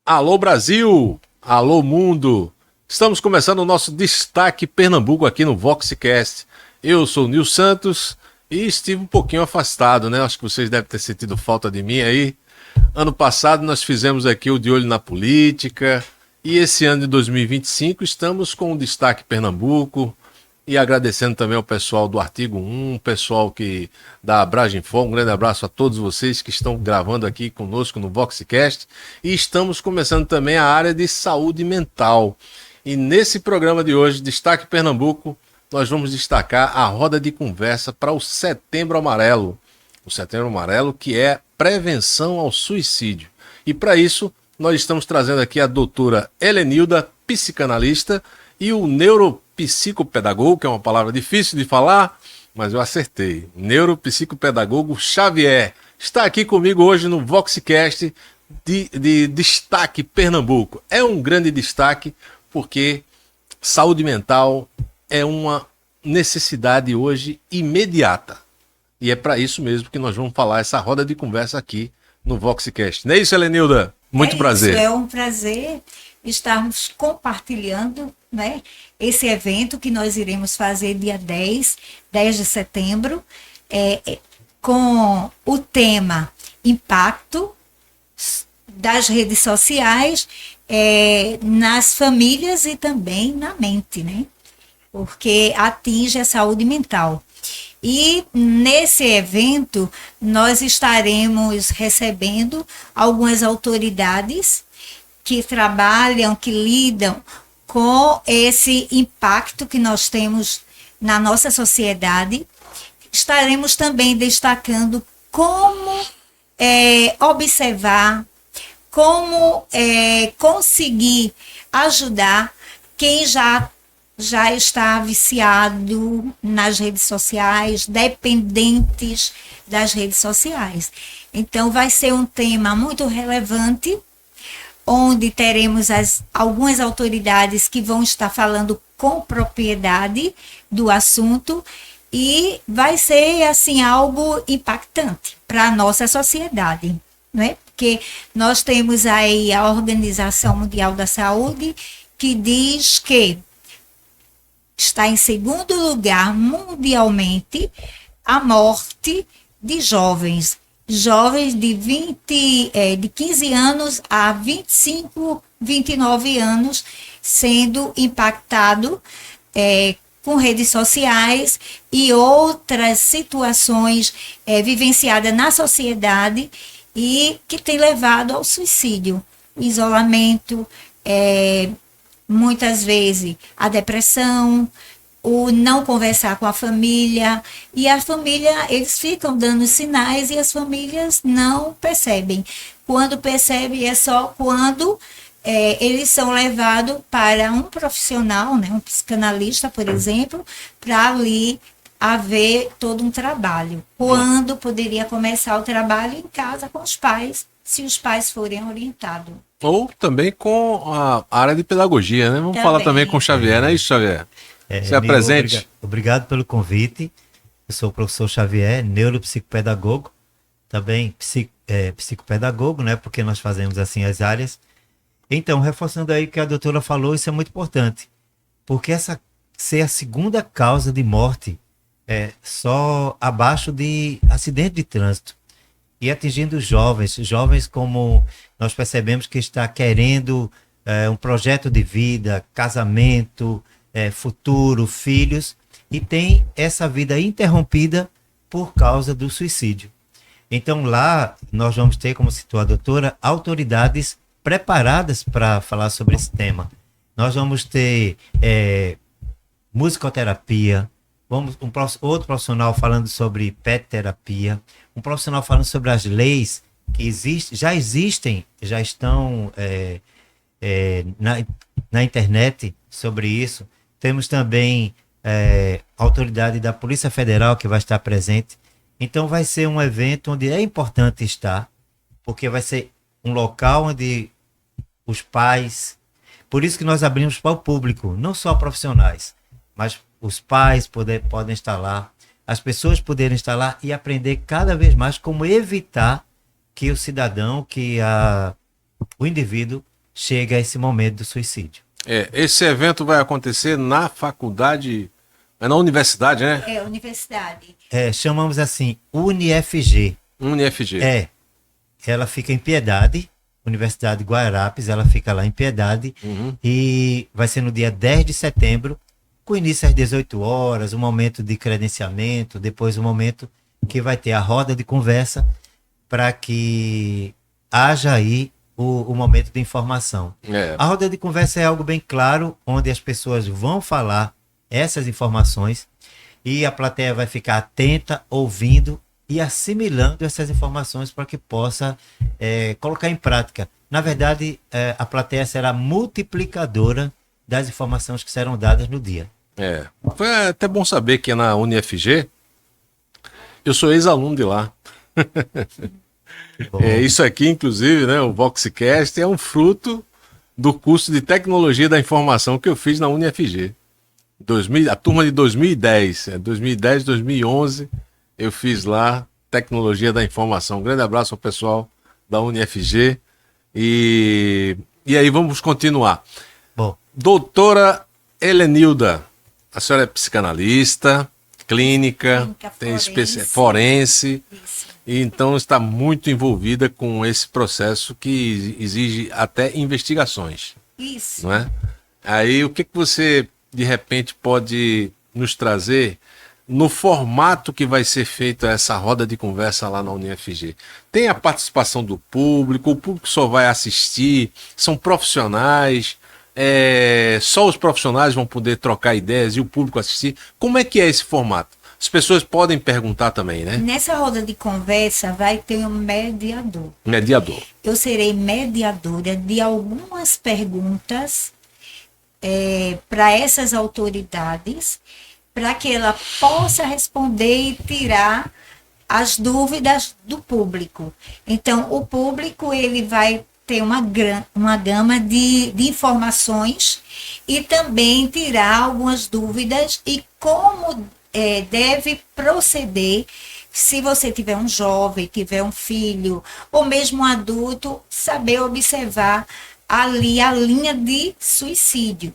Alô Brasil, alô mundo, estamos começando o nosso Destaque Pernambuco aqui no VoxCast. Eu sou o Nil Santos e estive um pouquinho afastado, né? Acho que vocês devem ter sentido falta de mim aí. Ano passado nós fizemos aqui o De Olho na Política e esse ano de 2025 estamos com o Destaque Pernambuco. E agradecendo também ao pessoal do Artigo 1, pessoal da Abraginfo, um grande abraço a todos vocês que estão gravando aqui conosco no VoxCast. E estamos começando também a área de saúde mental. E nesse programa de hoje, Destaque Pernambuco, nós vamos destacar a roda de conversa para o Setembro Amarelo. O Setembro Amarelo, que é prevenção ao suicídio. E para isso, nós estamos trazendo aqui a doutora Helenilda, psicanalista, e o neuropsicopedagogo, que é uma palavra difícil de falar, mas eu acertei. Neuropsicopedagogo Xavier está aqui comigo hoje no VoxCast de Destaque Pernambuco. É um grande destaque porque saúde mental é uma necessidade hoje imediata. E é para isso mesmo que nós vamos falar essa roda de conversa aqui no VoxCast. Não é isso, Helenilda? Muito prazer. É um prazer estarmos compartilhando, né, esse evento que nós iremos fazer dia 10 de setembro, com o tema Impacto das redes sociais nas famílias e também na mente, né? Porque atinge a saúde mental. E nesse evento nós estaremos recebendo algumas autoridades que trabalham, que lidam com esse impacto que nós temos na nossa sociedade. Estaremos também destacando como observar, como conseguir ajudar quem já está viciado nas redes sociais, dependentes das redes sociais. Então, vai ser um tema muito relevante, onde teremos algumas autoridades que vão estar falando com propriedade do assunto e vai ser, assim, algo impactante para a nossa sociedade, não é? Porque nós temos aí a Organização Mundial da Saúde que diz que está em segundo lugar mundialmente a morte de jovens de 15 anos a 25, 29 anos sendo impactado com redes sociais e outras situações vivenciadas na sociedade e que tem levado ao suicídio, isolamento, muitas vezes a depressão, o não conversar com a família, e a família, eles ficam dando sinais e as famílias não percebem. Quando percebem é só quando eles são levados para um profissional, né, um psicanalista, por exemplo, para ali haver todo um trabalho. Quando poderia começar o trabalho em casa com os pais, se os pais forem orientados. Ou também com a área de pedagogia, né? Vamos falar também com o Xavier, não é isso, Xavier? Se apresente. Obrigado pelo convite. Eu sou o professor Xavier, neuropsicopedagogo, também psicopedagogo, né? Porque nós fazemos assim as áreas. Então, reforçando aí o que a doutora falou, isso é muito importante. Porque essa ser a segunda causa de morte só abaixo de acidente de trânsito. E atingindo jovens como nós percebemos que está querendo um projeto de vida, casamento, futuro, filhos, e tem essa vida interrompida por causa do suicídio. Então lá nós vamos ter, como citou a doutora, autoridades preparadas para falar sobre esse tema. Nós vamos ter musicoterapia, outro profissional falando sobre pet terapia, um profissional falando sobre as leis que já estão na internet sobre isso. Temos também a autoridade da Polícia Federal que vai estar presente. Então vai ser um evento onde é importante estar, porque vai ser um local onde os pais, por isso que nós abrimos para o público, não só profissionais, mas os pais podem estar lá, as pessoas poderem estar lá e aprender cada vez mais como evitar que o cidadão, o indivíduo chegue a esse momento do suicídio. Esse evento vai acontecer na faculdade, na universidade, né? Universidade. Chamamos assim, UniFG. UniFG. Ela fica em Piedade, Universidade de Guararapes, ela fica lá em Piedade, e vai ser no dia 10 de setembro, com início às 18 horas, um momento de credenciamento, depois um momento que vai ter a roda de conversa, para que haja aí o momento de informação. A roda de conversa é algo bem claro, onde as pessoas vão falar essas informações e a plateia vai ficar atenta, ouvindo e assimilando essas informações para que possa colocar em prática. Na verdade, a plateia será multiplicadora das informações que serão dadas no dia. Foi até bom saber que na UniFG, eu sou ex-aluno de lá. Isso aqui, inclusive, né, o VoxCast é um fruto do curso de Tecnologia da Informação que eu fiz na UniFG. A turma de 2010, 2010, 2011, eu fiz lá Tecnologia da Informação. Um grande abraço ao pessoal da UniFG. E aí vamos continuar. Bom. Doutora Helenilda, a senhora é psicanalista, clínica tem forense. Isso. E então está muito envolvida com esse processo que exige até investigações. Isso. Não é? Aí o que você, de repente, pode nos trazer no formato que vai ser feita essa roda de conversa lá na UniFG? Tem a participação do público, o público só vai assistir, são profissionais, só os profissionais vão poder trocar ideias e o público assistir. Como é que é esse formato? As pessoas podem perguntar também, né? Nessa roda de conversa vai ter um mediador. Mediador. Eu serei mediadora de algumas perguntas para essas autoridades, para que ela possa responder e tirar as dúvidas do público. Então, o público ele vai ter uma gama de informações e também tirar algumas dúvidas e como deve proceder se você tiver um jovem, tiver um filho ou mesmo um adulto, saber observar ali a linha de suicídio,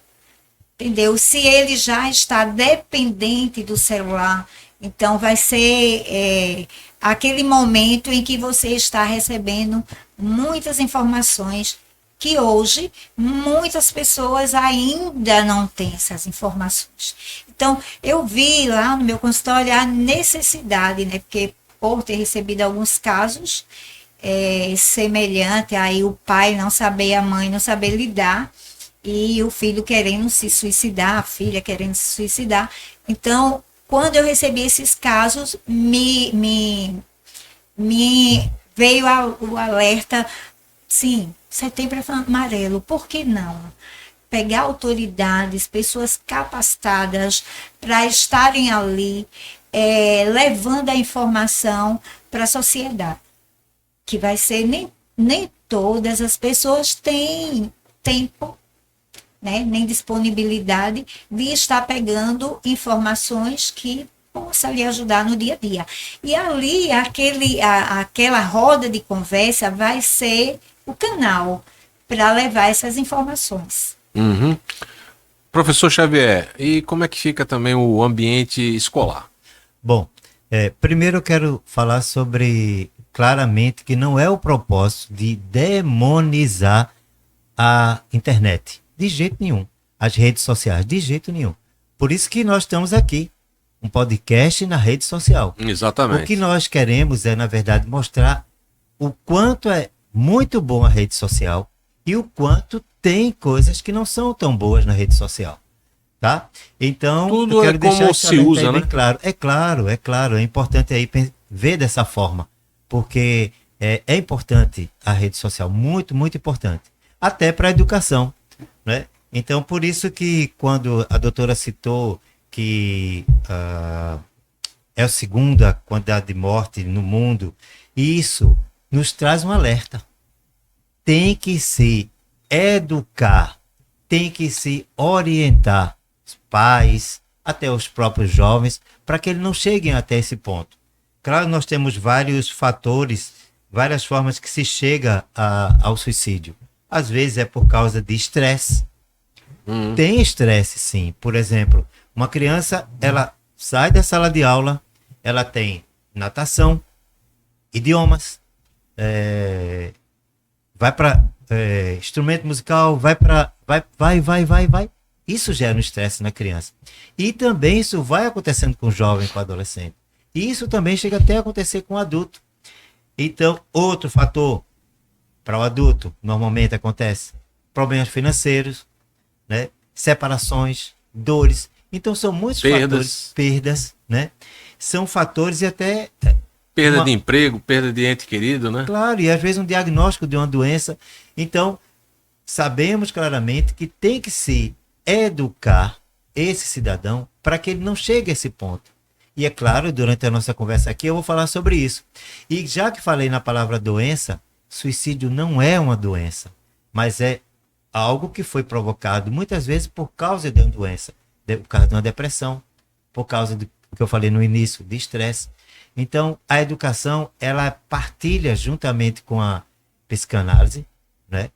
entendeu? Se ele já está dependente do celular, então vai ser aquele momento em que você está recebendo muitas informações que hoje muitas pessoas ainda não têm essas informações. Então, eu vi lá no meu consultório a necessidade, né? Porque por ter recebido alguns casos semelhantes, aí o pai não saber, a mãe não saber lidar, e o filho querendo se suicidar, a filha querendo se suicidar. Então, quando eu recebi esses casos, me veio o alerta, sim, Setembro Amarelo, por que não? Pegar autoridades, pessoas capacitadas para estarem ali, levando a informação para a sociedade. Que vai ser, nem todas as pessoas têm tempo, né, nem disponibilidade de estar pegando informações que possa lhe ajudar no dia a dia. E ali, aquela roda de conversa vai ser o canal para levar essas informações. Uhum. Professor Xavier, e como é que fica também o ambiente escolar? Bom, primeiro eu quero falar sobre, claramente, que não é o propósito de demonizar a internet, de jeito nenhum, as redes sociais, de jeito nenhum. Por isso que nós estamos aqui, um podcast na rede social. Exatamente. O que nós queremos na verdade, mostrar o quanto é muito bom a rede social e o quanto tem coisas que não são tão boas na rede social, tá? Então, tudo eu quero deixar como se usa, né? Bem claro. É claro, é importante aí ver dessa forma, porque é importante a rede social, muito, muito importante, até para a educação, né? Então, por isso que quando a doutora citou que é a segunda quantidade de morte no mundo. E isso nos traz um alerta. Tem que se educar, tem que se orientar os pais, até os próprios jovens, para que eles não cheguem até esse ponto. Claro, nós temos vários fatores, várias formas que se chega ao suicídio. Às vezes é por causa de estresse. Tem estresse, sim. Por exemplo, uma criança, ela sai da sala de aula, ela tem natação, idiomas, vai para instrumento musical, vai. Isso gera um estresse na criança. E também isso vai acontecendo com o jovem, com o adolescente. E isso também chega até a acontecer com o adulto. Então, outro fator para o adulto, normalmente acontece problemas financeiros, né? Separações, dores. Então, são muitos fatores. Perdas, né? São fatores e até... Perda de emprego, perda de ente querido, né? Claro, e às vezes um diagnóstico de uma doença. Então, sabemos claramente que tem que se educar esse cidadão para que ele não chegue a esse ponto. E é claro, durante a nossa conversa aqui eu vou falar sobre isso. E já que falei na palavra doença, suicídio não é uma doença, mas é algo que foi provocado muitas vezes por causa de uma doença, por causa de uma depressão, por causa do que eu falei no início, de estresse. Então, a educação, ela partilha juntamente com a psicanálise, né?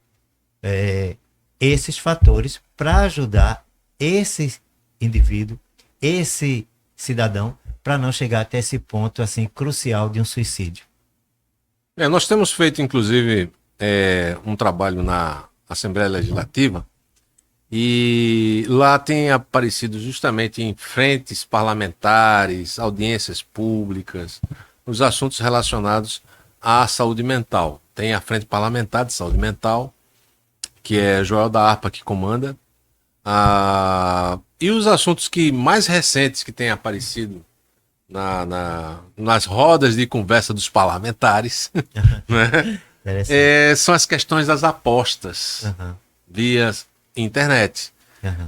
Esses fatores para ajudar esse indivíduo, esse cidadão, para não chegar até esse ponto assim crucial de um suicídio. Nós temos feito, inclusive, um trabalho na Assembleia Legislativa e lá tem aparecido justamente em frentes parlamentares, audiências públicas, os assuntos relacionados à saúde mental. Tem a Frente Parlamentar de Saúde Mental, que é Joel da Harpa que comanda. E os assuntos que mais recentes que têm aparecido nas rodas de conversa dos parlamentares né? São as questões das apostas via internet.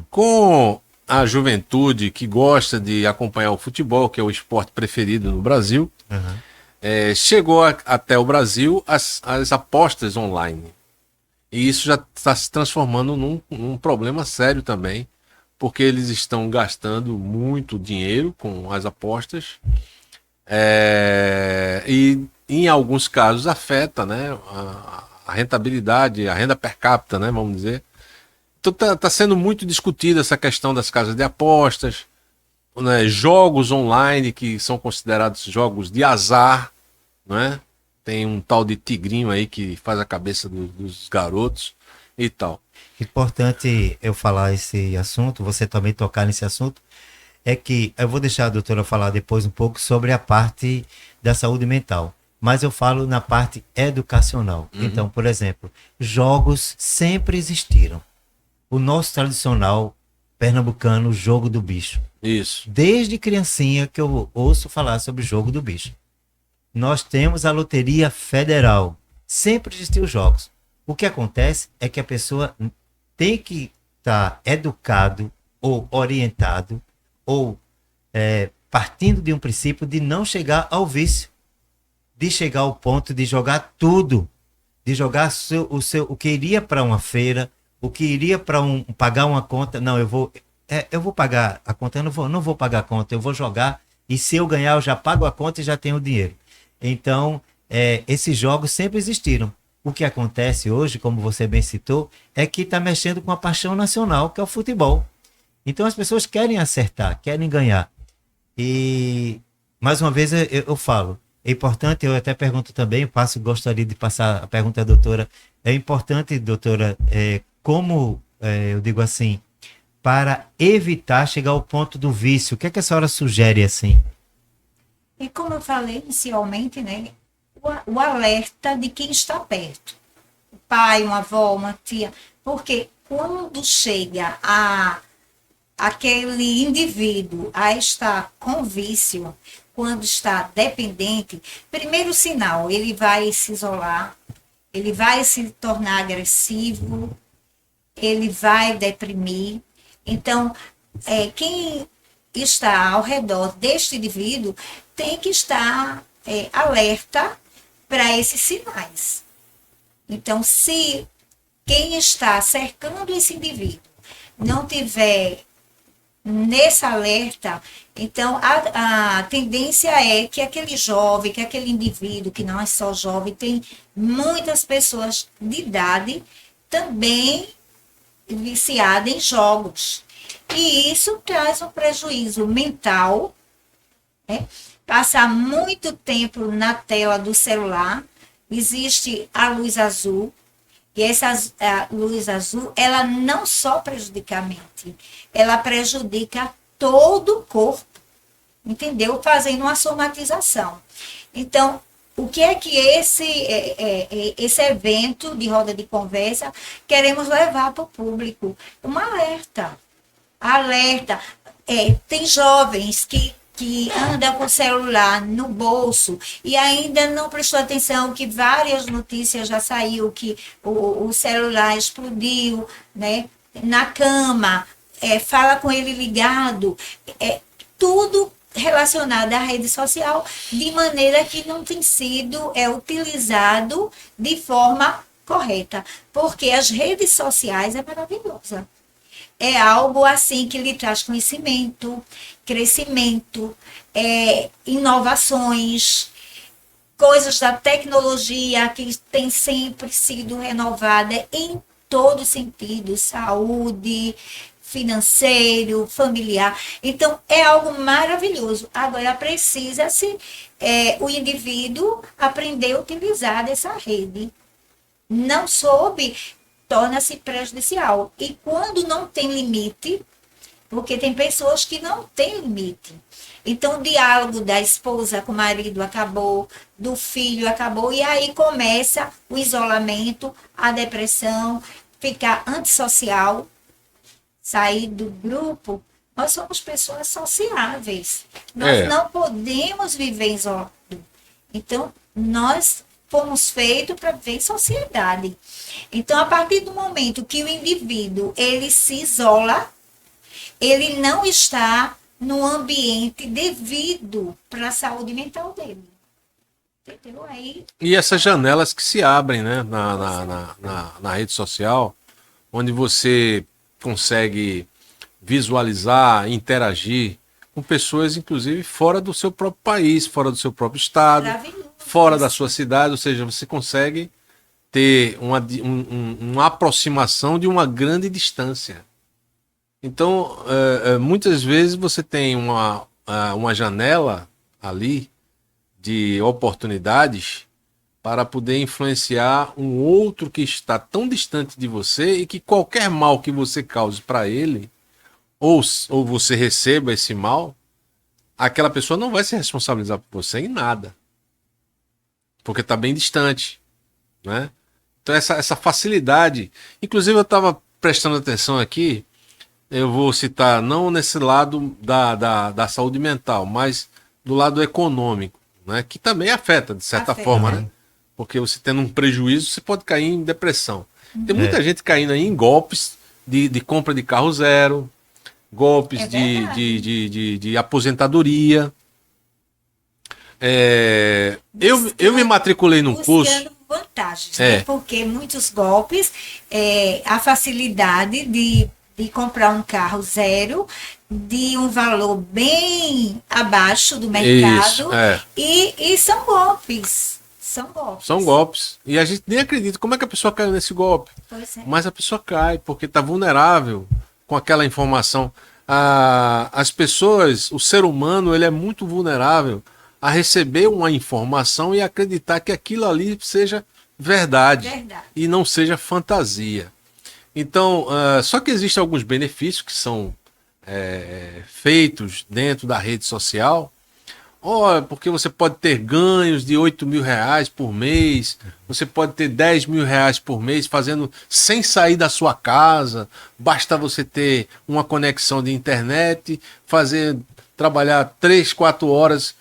Com a juventude que gosta de acompanhar o futebol, que é o esporte preferido no Brasil, chegou até o Brasil as apostas online. E isso já está se transformando num problema sério também, porque eles estão gastando muito dinheiro com as apostas e em alguns casos afeta, né, a rentabilidade, a renda per capita, né, vamos dizer. Então está sendo muito discutida essa questão das casas de apostas, né, jogos online que são considerados jogos de azar, né? Tem um tal de tigrinho aí que faz a cabeça dos garotos e tal. Importante eu falar esse assunto, você também tocar nesse assunto, é que eu vou deixar a doutora falar depois um pouco sobre a parte da saúde mental, mas eu falo na parte educacional. Então, por exemplo, jogos sempre existiram. O nosso tradicional pernambucano, jogo do bicho. Isso. Desde criancinha que eu ouço falar sobre o jogo do bicho. Nós temos a Loteria Federal. Sempre existiu jogos. O que acontece é que a pessoa tem que estar educado ou orientado ou partindo de um princípio de não chegar ao vício, de chegar ao ponto de jogar tudo, de jogar o que iria para uma feira, o que iria para pagar uma conta. Não, eu vou pagar a conta, eu não vou pagar a conta, eu vou jogar e se eu ganhar eu já pago a conta e já tenho o dinheiro. Então, esses jogos sempre existiram. O que acontece hoje, como você bem citou, é que está mexendo com a paixão nacional, que é o futebol. Então, as pessoas querem acertar, querem ganhar. E, mais uma vez, eu falo, é importante, eu até pergunto também, gostaria de passar a pergunta à doutora, é importante, doutora, eu digo assim, para evitar chegar ao ponto do vício, o que é que a senhora sugere assim? E como eu falei inicialmente, né, o alerta de quem está perto. O pai, uma avó, uma tia. Porque quando chega aquele indivíduo a estar com vício, quando está dependente, primeiro sinal, ele vai se isolar, ele vai se tornar agressivo, ele vai deprimir. Então, quem está ao redor deste indivíduo tem que estar alerta para esses sinais. Então, se quem está cercando esse indivíduo não tiver nesse alerta, então a tendência é que aquele jovem, que aquele indivíduo, que não é só jovem, tem muitas pessoas de idade também viciadas em jogos. E isso traz um prejuízo mental, né? Passar muito tempo na tela do celular, existe a luz azul, e essa luz azul, ela não só prejudica a mente, ela prejudica todo o corpo, entendeu? Fazendo uma somatização. Então, o que é que esse evento de roda de conversa queremos levar para o público? Um alerta. Alerta. Tem jovens que anda com o celular no bolso e ainda não prestou atenção que várias notícias já saiu que o celular explodiu, né, na cama, fala com ele ligado, tudo relacionado à rede social, de maneira que não tem sido utilizado de forma correta, porque as redes sociais é maravilhosa. É algo assim que lhe traz conhecimento, crescimento, inovações, coisas da tecnologia que tem sempre sido renovada em todos os sentidos, saúde, financeiro, familiar. Então, é algo maravilhoso. Agora, precisa-se o indivíduo aprender a utilizar essa rede. Não soube, torna-se prejudicial. E quando não tem limite, porque tem pessoas que não têm limite. Então, o diálogo da esposa com o marido acabou, do filho acabou, e aí começa o isolamento, a depressão, ficar antissocial, sair do grupo. Nós somos pessoas sociáveis. Nós não podemos viver isolado. Então, nós fomos feitos para viver em sociedade. Então, a partir do momento que o indivíduo ele se isola, ele não está no ambiente devido para a saúde mental dele. Entendeu? Aí, e essas janelas que se abrem, né, na rede social, onde você consegue visualizar, interagir com pessoas, inclusive, fora do seu próprio país, fora do seu próprio estado, fora da sua cidade, ou seja, você consegue ter uma aproximação de uma grande distância. Então, muitas vezes você tem uma janela ali de oportunidades para poder influenciar um outro que está tão distante de você e que qualquer mal que você cause para ele, ou você receba esse mal, aquela pessoa não vai se responsabilizar por você em nada, porque está bem distante, né? Então essa facilidade, inclusive eu estava prestando atenção aqui, eu vou citar não nesse lado da saúde mental, mas do lado econômico, né? Que também afeta, de certa forma, né? Porque você tendo um prejuízo, você pode cair em depressão. Tem muita gente caindo aí em golpes de compra de carro zero, golpes de aposentadoria. Eu me matriculei num curso. Vantagens, né? Porque muitos golpes, a facilidade de comprar um carro zero, de um valor bem abaixo do mercado, e são golpes. São golpes. E a gente nem acredita como é que a pessoa caiu nesse golpe. Mas a pessoa cai porque está vulnerável com aquela informação. As pessoas, o ser humano, ele é muito vulnerável a receber uma informação e acreditar que aquilo ali seja verdade. E não seja fantasia. Então, só que existem alguns benefícios que são feitos dentro da rede social. Porque você pode ter ganhos de 8 mil reais por mês, você pode ter 10 mil reais por mês fazendo sem sair da sua casa, basta você ter uma conexão de internet, trabalhar 3, 4 horas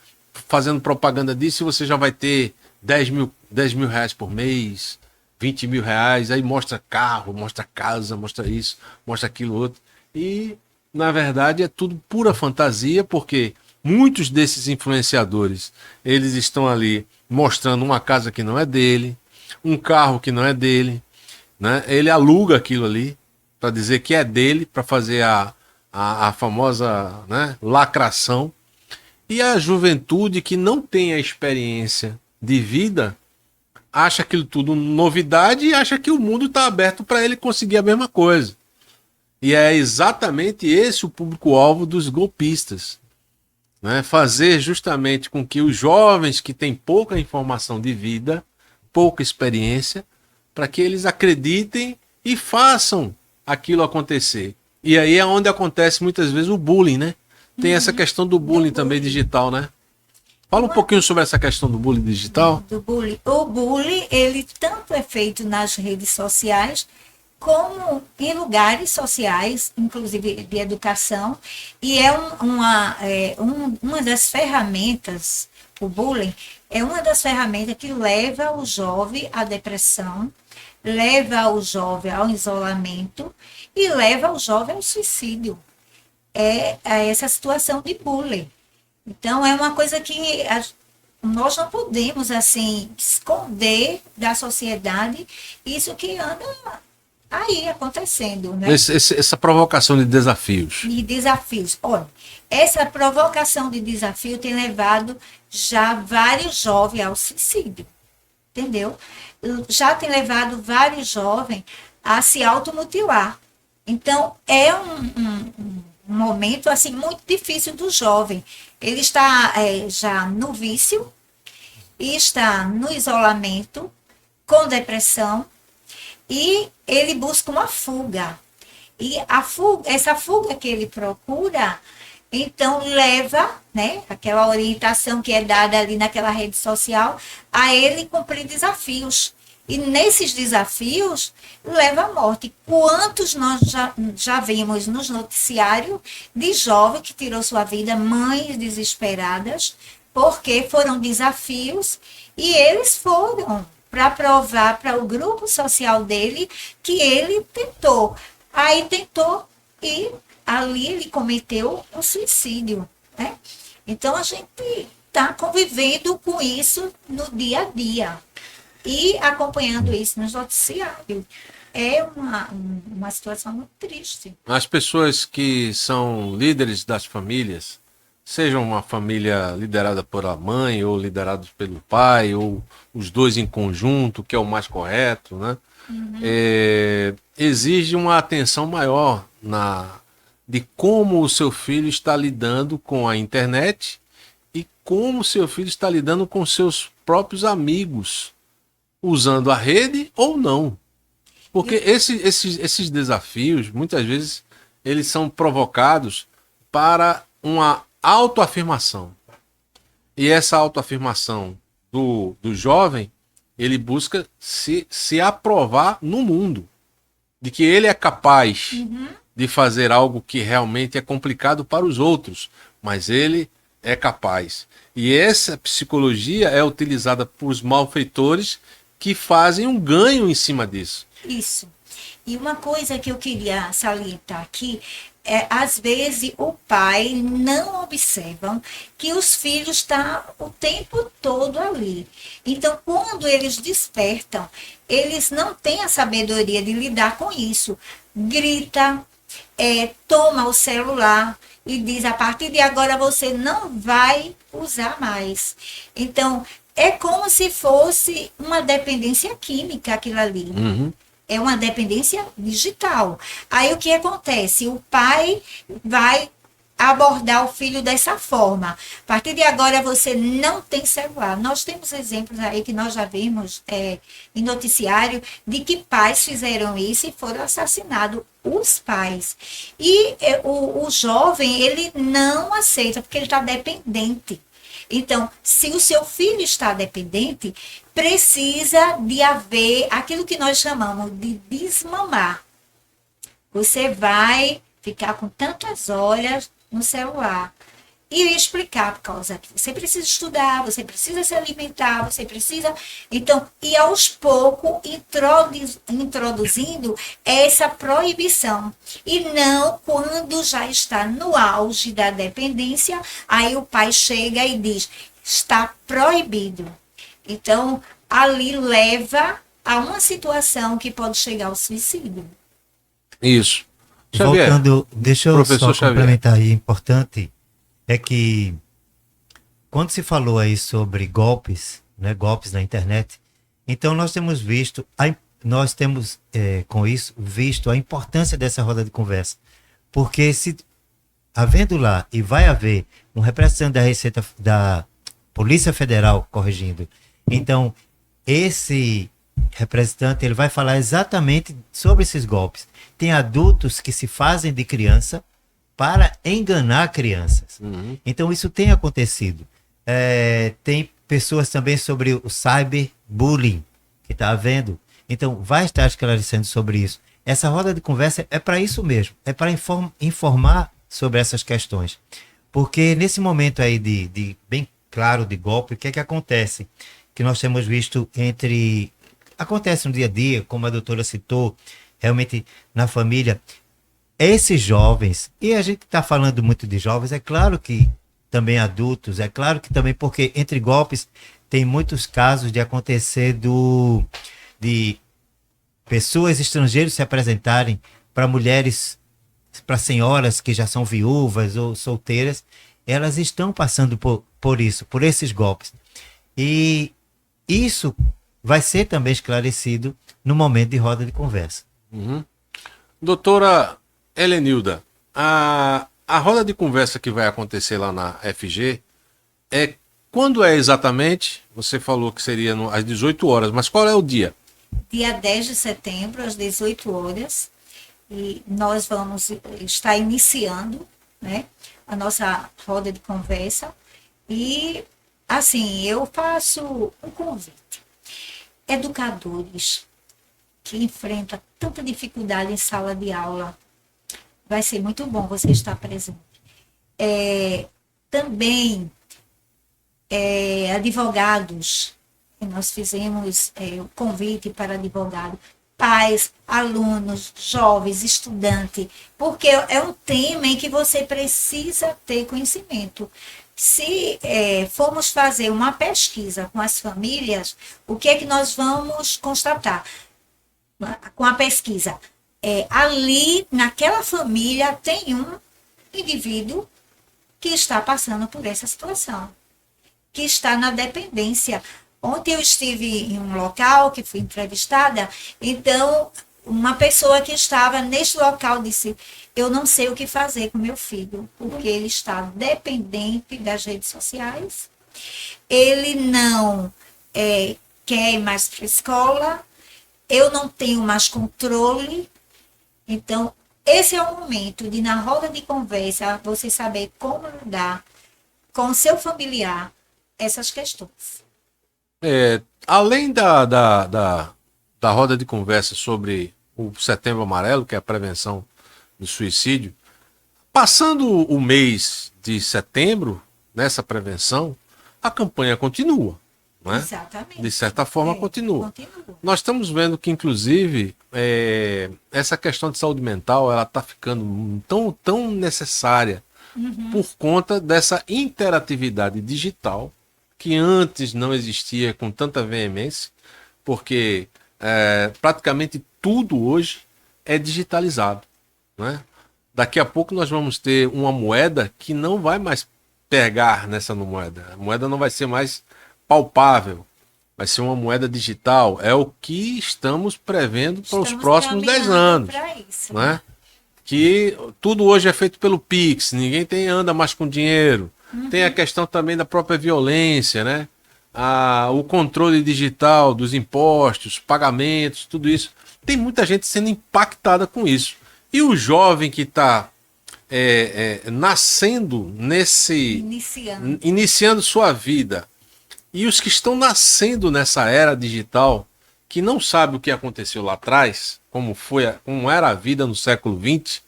fazendo propaganda disso e você já vai ter 10 mil reais por mês, 20 mil reais, aí mostra carro, mostra casa, mostra isso, mostra aquilo outro. E na verdade, é tudo pura fantasia, porque muitos desses influenciadores, eles estão ali mostrando uma casa que não é dele, um carro que não é dele, né? Ele aluga aquilo ali para dizer que é dele, para fazer a famosa, né, lacração. E a juventude que não tem a experiência de vida acha aquilo tudo novidade e acha que o mundo está aberto para ele conseguir a mesma coisa. E é exatamente esse o público-alvo dos golpistas, né? Fazer justamente com que os jovens que têm pouca informação de vida, pouca experiência, para que eles acreditem e façam aquilo acontecer. E aí é onde acontece muitas vezes o bullying, né? Tem essa questão do bullying também digital, né? Fala um pouquinho sobre essa questão do bullying digital. Do bullying. O bullying, ele tanto é feito nas redes sociais, como em lugares sociais, inclusive de educação, e é uma das ferramentas, o bullying, é uma das ferramentas que leva o jovem à depressão, leva o jovem ao isolamento e leva o jovem ao suicídio. É essa situação de bullying. Então, é uma coisa que nós não podemos, assim, esconder da sociedade isso que anda aí acontecendo, né? Essa provocação de desafios. De desafios. Olha, essa provocação de desafio tem levado já vários jovens ao suicídio, entendeu? Já tem levado vários jovens a se automutilar. Então, é um momento, assim, muito difícil do jovem. Ele está já no vício, e está no isolamento, com depressão, e ele busca uma fuga. E essa fuga que ele procura, então leva, né, aquela orientação que é dada ali naquela rede social, a ele cumprir desafios. E nesses desafios, leva à morte. Quantos nós já vimos nos noticiários de jovem que tirou sua vida, mães desesperadas, porque foram desafios e eles foram para provar para o grupo social dele que ele tentou. Aí tentou e ali ele cometeu um suicídio, né? Então, a gente está convivendo com isso no dia a dia e acompanhando isso nos noticiários. É uma situação muito triste. As pessoas que são líderes das famílias, sejam uma família liderada por a mãe ou liderados pelo pai, ou os dois em conjunto, que é o mais correto, né? Exige uma atenção maior de como o seu filho está lidando com a internet e como o seu filho está lidando com seus próprios amigos, usando a rede ou não. Porque esses desafios, muitas vezes, eles são provocados para uma autoafirmação. E essa autoafirmação do jovem, ele busca se aprovar no mundo. De que ele é capaz de fazer algo que realmente é complicado para os outros. Mas ele é capaz. E essa psicologia é utilizada por os malfeitores que fazem um ganho em cima disso. Isso. E uma coisa que eu queria salientar aqui às vezes o pai não observa que os filhos estão o tempo todo ali. Então, quando eles despertam, eles não têm a sabedoria de lidar com isso. Grita, toma o celular e diz, a partir de agora você não vai usar mais. Então, é como se fosse uma dependência química aquilo ali. Uhum. É uma dependência digital. Aí o que acontece? O pai vai abordar o filho dessa forma. A partir de agora você não tem celular. Nós temos exemplos aí que nós já vimos em noticiário de que pais fizeram isso e foram assassinados os pais. E o jovem, ele não aceita porque ele está dependente. Então, se o seu filho está dependente, precisa de haver aquilo que nós chamamos de desmamar. Você vai ficar com tantas horas no celular. E explicar por causa que você precisa estudar, você precisa se alimentar, você precisa. Então, e aos poucos introduzindo essa proibição. E não quando já está no auge da dependência, aí o pai chega e diz: está proibido. Então, ali leva a uma situação que pode chegar ao suicídio. Isso. Xavier, Voltando, deixa eu professor só complementar aí, importante é que quando se falou aí sobre golpes, né, golpes na internet, então nós temos visto, nós temos com isso visto a importância dessa roda de conversa, porque se havendo lá e vai haver um representante da Receita da Polícia Federal corrigindo, então esse representante ele vai falar exatamente sobre esses golpes. Tem adultos que se fazem de criança para enganar crianças. Então isso tem acontecido. Tem pessoas também sobre o cyberbullying que está havendo. Então vai estar esclarecendo sobre isso. Essa roda de conversa é para isso mesmo. É para informar sobre essas questões. Porque nesse momento aí de bem claro de golpe, o que é que acontece? Que nós temos visto acontece no dia a dia, como a doutora citou, realmente na família. Esses jovens, e a gente está falando muito de jovens, é claro que também adultos, é claro que também, porque entre golpes tem muitos casos de acontecer de pessoas estrangeiras se apresentarem para mulheres, para senhoras que já são viúvas ou solteiras, elas estão passando por isso, por esses golpes. E isso vai ser também esclarecido no momento de roda de conversa. Doutora Helenilda, a roda de conversa que vai acontecer lá na FG, quando é exatamente? Você falou que seria às 18 horas, mas qual é o dia? Dia 10 de setembro, às 18 horas, e nós vamos estar iniciando, né, a nossa roda de conversa. E, assim, eu faço um convite. Educadores que enfrentam tanta dificuldade em sala de aula, vai ser muito bom você estar presente. Também advogados, nós fizemos o convite para advogado, pais, alunos, jovens, estudantes, porque é um tema em que você precisa ter conhecimento. Se formos fazer uma pesquisa com as famílias, o que é que nós vamos constatar com a pesquisa? Ali, naquela família, tem um indivíduo que está passando por essa situação, que está na dependência. Ontem eu estive em um local que fui entrevistada, então uma pessoa que estava neste local disse: eu não sei o que fazer com meu filho, porque ele está dependente das redes sociais, ele não quer ir mais para a escola, eu não tenho mais controle. Então, esse é o momento de, na roda de conversa, você saber como lidar com o seu familiar essas questões. Além da roda de conversa sobre o Setembro Amarelo, que é a prevenção do suicídio, passando o mês de setembro, nessa prevenção, a campanha continua. Não é? Exatamente. De certa forma, continua. Nós estamos vendo que, inclusive, essa questão de saúde mental ela está ficando tão necessária por conta dessa interatividade digital que antes não existia com tanta veemência, porque praticamente tudo hoje é digitalizado. Não é? Daqui a pouco nós vamos ter uma moeda que não vai mais pegar nessa moeda. A moeda não vai ser mais palpável, vai ser uma moeda digital. É o que estamos prevendo para os próximos 10 anos. Isso, né? Que tudo hoje é feito pelo Pix, ninguém anda mais com dinheiro. Tem a questão também da própria violência, né? O controle digital dos impostos, pagamentos, tudo isso. Tem muita gente sendo impactada com isso. E o jovem que está nascendo iniciando sua vida, e os que estão nascendo nessa era digital, que não sabe o que aconteceu lá atrás, como era a vida no século XX,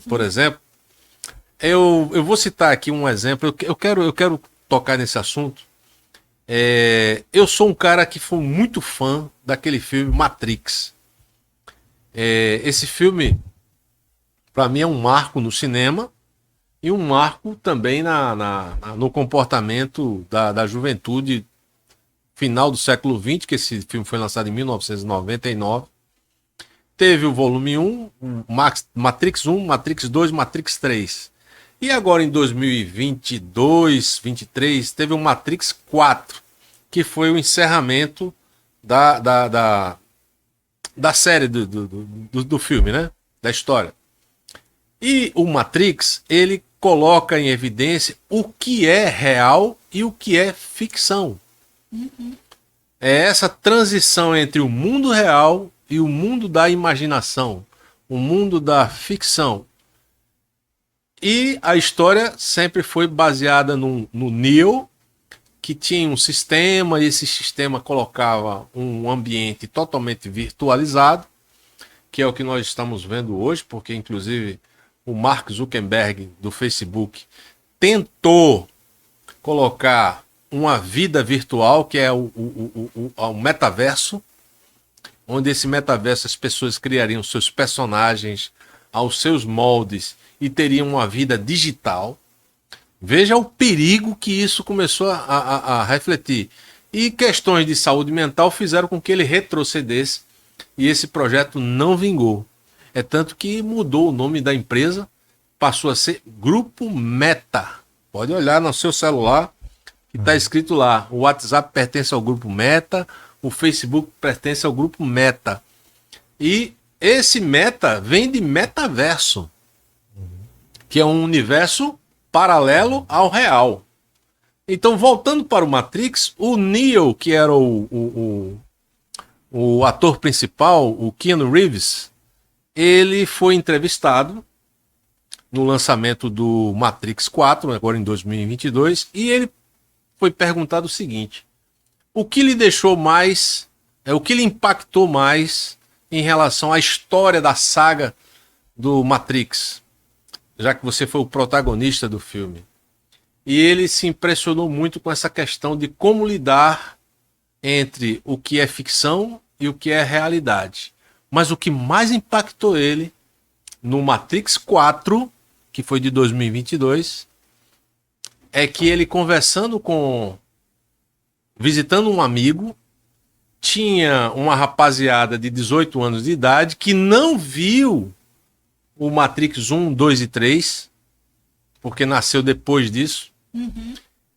por exemplo, Eu vou citar aqui um exemplo. Eu quero tocar nesse assunto. Eu sou um cara que foi muito fã daquele filme Matrix. Esse filme, para mim, é um marco no cinema e um marco também no comportamento da juventude final do século XX, que esse filme foi lançado em 1999. Teve o volume 1, Matrix 1, Matrix 2, Matrix 3. E agora em 2022, 23, teve o Matrix 4, que foi o encerramento da série do filme, né? Da história. E o Matrix, ele coloca em evidência o que é real e o que é ficção. É essa transição entre o mundo real e o mundo da imaginação, o mundo da ficção. E a história sempre foi baseada no Neo, que tinha um sistema, e esse sistema colocava um ambiente totalmente virtualizado, que é o que nós estamos vendo hoje, porque inclusive o Mark Zuckerberg do Facebook tentou colocar uma vida virtual, que é o metaverso, onde esse metaverso as pessoas criariam seus personagens aos seus moldes e teriam uma vida digital. Veja o perigo que isso começou a refletir. E questões de saúde mental fizeram com que ele retrocedesse e esse projeto não vingou. É tanto que mudou o nome da empresa, passou a ser Grupo Meta. Pode olhar no seu celular que está escrito lá. O WhatsApp pertence ao Grupo Meta, o Facebook pertence ao Grupo Meta. E esse Meta vem de metaverso, que é um universo paralelo ao real. Então, voltando para o Matrix, o Neo, que era o ator principal, o Keanu Reeves, ele foi entrevistado no lançamento do Matrix 4, agora em 2022, e ele foi perguntado o seguinte: o que lhe deixou mais, o que lhe impactou mais em relação à história da saga do Matrix, já que você foi o protagonista do filme? E ele se impressionou muito com essa questão de como lidar entre o que é ficção e o que é realidade. Mas o que mais impactou ele no Matrix 4, que foi de 2022, é que ele visitando um amigo, tinha uma rapaziada de 18 anos de idade que não viu o Matrix 1, 2 e 3, porque nasceu depois disso.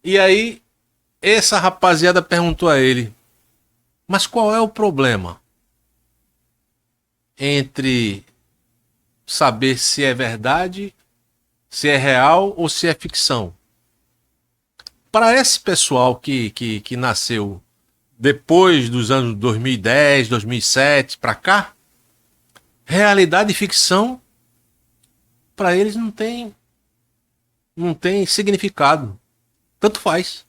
E aí, essa rapaziada perguntou a ele: mas qual é o problema entre saber se é verdade, se é real ou se é ficção? Para esse pessoal que nasceu depois dos anos 2010, 2007 para cá, realidade e ficção para eles não tem significado. Tanto faz.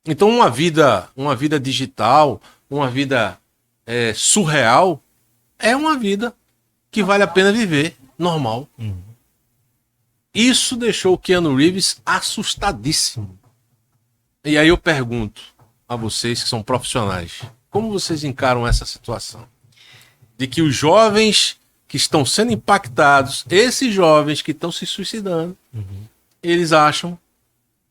Então uma vida digital, uma vida surreal, é uma vida que vale a pena viver, normal. Isso deixou o Keanu Reeves assustadíssimo. E aí eu pergunto a vocês que são profissionais, como vocês encaram essa situação? De que os jovens que estão sendo impactados, esses jovens que estão se suicidando, eles acham,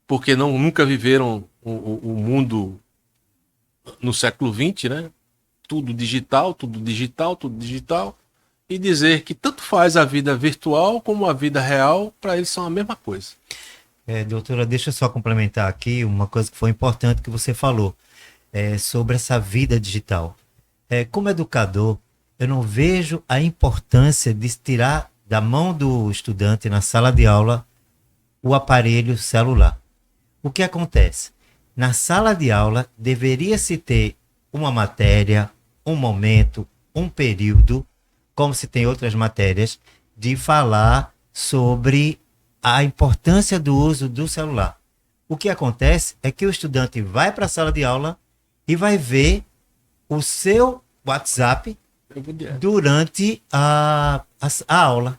porque nunca viveram o mundo no século XX, né? Tudo digital, tudo digital, tudo digital. E dizer que tanto faz a vida virtual como a vida real, para eles são a mesma coisa. Doutora, deixa eu só complementar aqui uma coisa que foi importante que você falou, sobre essa vida digital. Como educador, eu não vejo a importância de tirar da mão do estudante na sala de aula o aparelho celular. O que acontece? Na sala de aula deveria-se ter uma matéria, um momento, um período, como se tem outras matérias, de falar sobre a importância do uso do celular. O que acontece é que o estudante vai para a sala de aula e vai ver o seu WhatsApp durante a aula.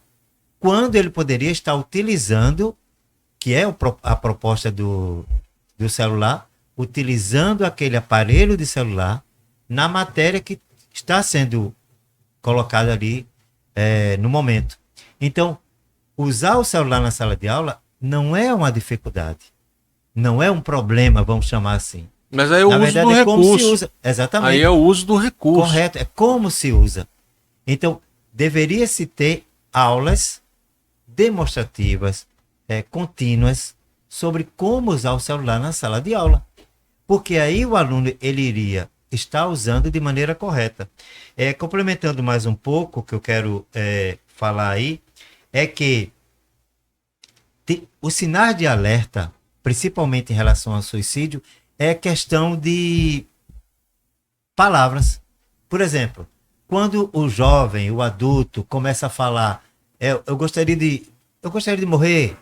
quando ele poderia estar utilizando, que é a proposta do celular, utilizando aquele aparelho de celular na matéria que está sendo colocada ali no momento. Então, usar o celular na sala de aula não é uma dificuldade, não é um problema, vamos chamar assim. Mas aí é o Na uso verdade, do é como recurso. se usa. Exatamente. Aí é o uso do recurso. Correto, é como se usa. Então, deveria-se ter aulas demonstrativas, contínuas, sobre como usar o celular na sala de aula. Porque aí o aluno ele iria estar usando de maneira correta. Complementando mais um pouco, o que eu quero falar aí, é que os sinais de alerta, principalmente em relação ao suicídio, é questão de palavras. Por exemplo, quando o jovem, o adulto, começa a falar, eu gostaria de morrer,